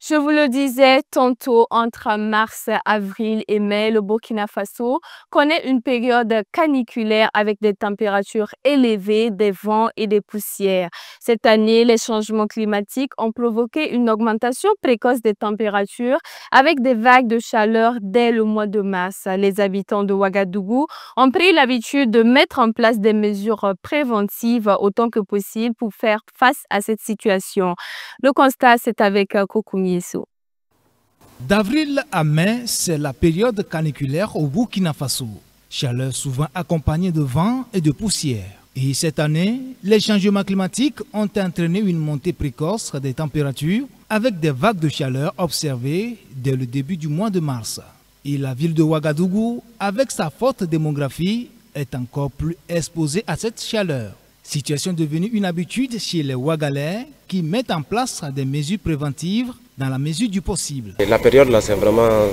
Je vous le disais tantôt, entre mars, avril et mai, le Burkina Faso connaît une période caniculaire avec des températures élevées, des vents et des poussières. Cette année, les changements climatiques ont provoqué une augmentation précoce des températures avec des vagues de chaleur dès le mois de mars. Les habitants de Ouagadougou ont pris l'habitude de mettre en place des mesures préventives autant que possible pour faire face à cette situation. Le constat, c'est avec Kokoumi. D'avril à mai, c'est la période caniculaire au Burkina Faso. Chaleur souvent accompagnée de vent et de poussière. Et cette année, les changements climatiques ont entraîné une montée précoce des températures avec des vagues de chaleur observées dès le début du mois de mars. Et la ville de Ouagadougou, avec sa forte démographie, est encore plus exposée à cette chaleur. Situation devenue une habitude chez les Ouagalais qui mettent en place des mesures préventives dans la mesure du possible. La période là, c'est vraiment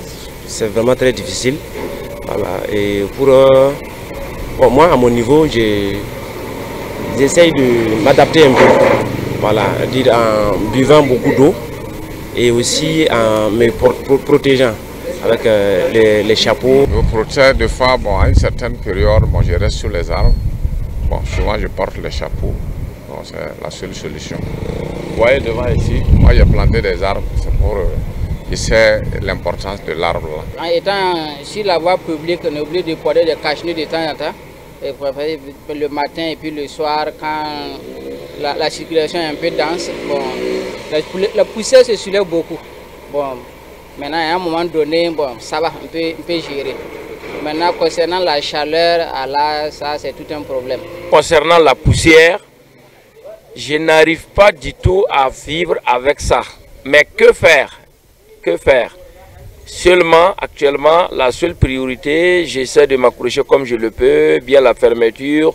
très difficile. Voilà. Et pour moi, à mon niveau, j'essaye de m'adapter un peu. Voilà, dire en buvant beaucoup d'eau et aussi en me protégeant avec les chapeaux. Je me protège des fois, à une certaine période, je reste sur les arbres. Souvent je porte les chapeaux, c'est la seule solution. Vous voyez devant ici, moi j'ai planté des arbres, c'est pour je sais l'importance de l'arbre là. En étant sur la voie publique, on est obligé de porter des cache-nez de temps en temps, et le matin et puis le soir quand la circulation est un peu dense. La poussière se soulève beaucoup. Maintenant à un moment donné, ça va, on peut gérer. Maintenant, concernant la chaleur, ça c'est tout un problème. Concernant la poussière, je n'arrive pas du tout à vivre avec ça. Mais que faire? Que faire? Seulement, actuellement, la seule priorité, j'essaie de m'accrocher comme je le peux, bien la fermeture,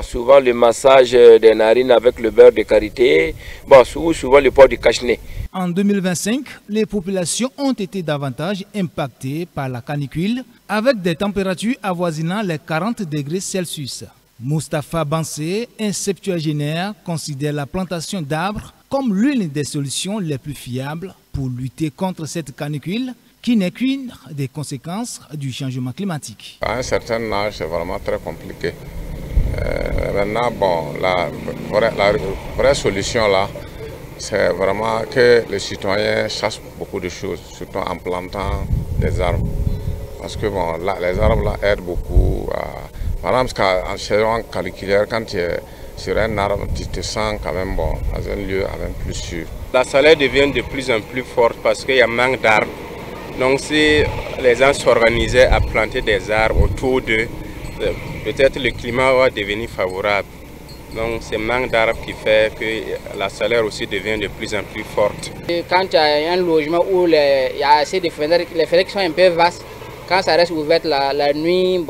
souvent le massage des narines avec le beurre de karité, souvent le port du cache-nez. En 2025, les populations ont été davantage impactées par la canicule avec des températures avoisinant les 40 degrés Celsius. Moustapha Bansé, un septuagénaire, considère la plantation d'arbres comme l'une des solutions les plus fiables pour lutter contre cette canicule qui n'est qu'une des conséquences du changement climatique. À un certain âge, c'est vraiment très compliqué. Maintenant, la vraie solution là, c'est vraiment que les citoyens chassent beaucoup de choses, surtout en plantant des arbres. Parce que les arbres là, aident beaucoup. Par exemple, en saison caniculaire, quand tu es sur un arbre, tu te sens quand même dans un lieu avec plus sûr. La chaleur devient de plus en plus forte parce qu'il y a manque d'arbres. Donc si les gens s'organisaient à planter des arbres autour d'eux, peut-être le climat va devenir favorable. Donc c'est le manque d'arbres qui fait que la chaleur aussi devient de plus en plus forte. Et quand il y a un logement où il y a assez de fenêtres, les fenêtres sont un peu vastes, quand ça reste ouvert la nuit,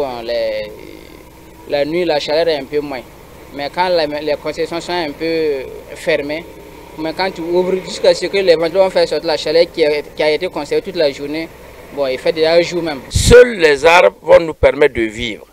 la nuit la chaleur est un peu moins. Mais quand les concessions sont un peu fermées, mais quand tu ouvres jusqu'à ce que les ventilateurs vont faire sortir la chaleur qui a été conservée toute la journée, il fait déjà un jour même. Seuls les arbres vont nous permettre de vivre.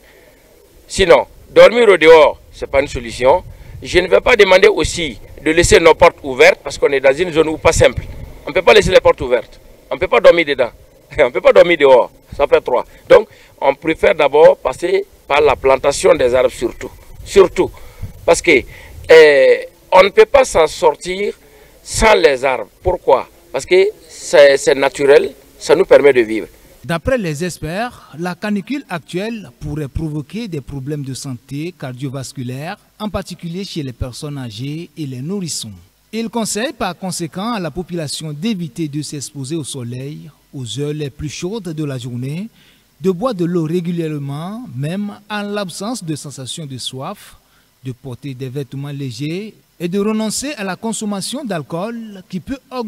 Sinon, dormir au dehors, ce n'est pas une solution. Je ne vais pas demander aussi de laisser nos portes ouvertes parce qu'on est dans une zone où pas simple. On ne peut pas laisser les portes ouvertes. On ne peut pas dormir dedans. On ne peut pas dormir dehors. Ça fait trois. Donc, on préfère d'abord passer par la plantation des arbres surtout. Surtout. Parce que on ne peut pas s'en sortir sans les arbres. Pourquoi? Parce que c'est naturel, ça nous permet de vivre. D'après les experts, la canicule actuelle pourrait provoquer des problèmes de santé cardiovasculaire, en particulier chez les personnes âgées et les nourrissons. Il conseille par conséquent à la population d'éviter de s'exposer au soleil aux heures les plus chaudes de la journée, de boire de l'eau régulièrement, même en l'absence de sensation de soif, de porter des vêtements légers et de renoncer à la consommation d'alcool qui peut augmenter